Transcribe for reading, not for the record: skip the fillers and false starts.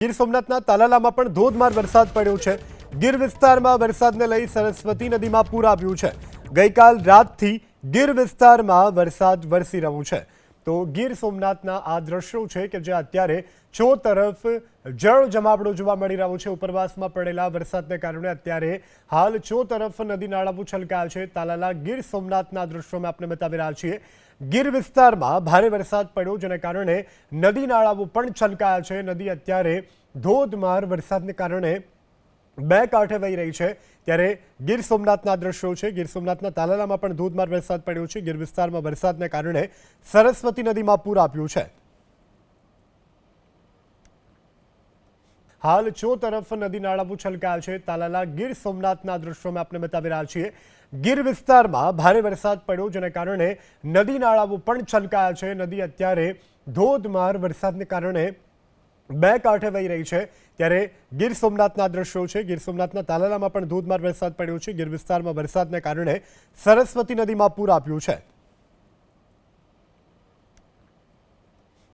ગીર સોમનાથના તાલાલામાં પણ ધોધમાર વરસાદ પડ્યો છે। ગીર વિસ્તારમાં વરસાદને લઈ સરસ્વતી નદીમાં પૂર આવ્યું છે। ગઈકાલ રાતથી ગીર વિસ્તારમાં વરસાદ વરસી રહ્યો છે। તો ગીર સોમનાથના આ દ્રશ્યો છે કે જે અત્યારે ચો તરફ જળ જમાવડો જોવા મળી રહ્યો છે। ઉપરવાસમાં પડેલા વરસાદને કારણે અત્યારે હાલ ચો તરફ નદી નાળાઓ છલકાયા છે। તાલાલા ગીર સોમનાથના દ્રશ્યોમાં આપણે બતાવી રહ્યા છીએ। ગીર વિસ્તારમાં ભારે વરસાદ પડ્યો જેને કારણે નદી નાળાઓ પણ છલકાયા છે। નદી અત્યારે ધોધમાર વરસાદને કારણે બે કાંઠે વહી રહી છે। ત્યારે ગીર સોમનાથના દ્રશ્યો છે। ગીર સોમનાથના તાલાલામાં પણ ધોધમાર વરસાદ પડ્યો છે। ગીર વિસ્તારમાં વરસાદને કારણે સરસ્વતી નદીમાં પૂર આવ્યું છે। હાલ ચો તરફ નદી નાળાઓ છલકાયા છે। તાલાલા ગીર સોમનાથના દ્રશ્યોમાં આપણે બતાવી રહ્યા છીએ। ગીર વિસ્તારમાં ભારે વરસાદ પડ્યો જેને કારણે નદી નાળાઓ પણ છલકાયા છે। નદી અત્યારે ધોધમાર વરસાદને કારણે બે કાંઠે વહી રહી છે। ત્યારે ગીર સોમનાથના દ્રશ્યો છે। ગીર સોમનાથના તાલાલામાં પણ ધોધમાર વરસાદ પડ્યો છે। ગીર વિસ્તારમાં વરસાદને કારણે સરસ્વતી નદીમાં પૂર આવ્યું છે।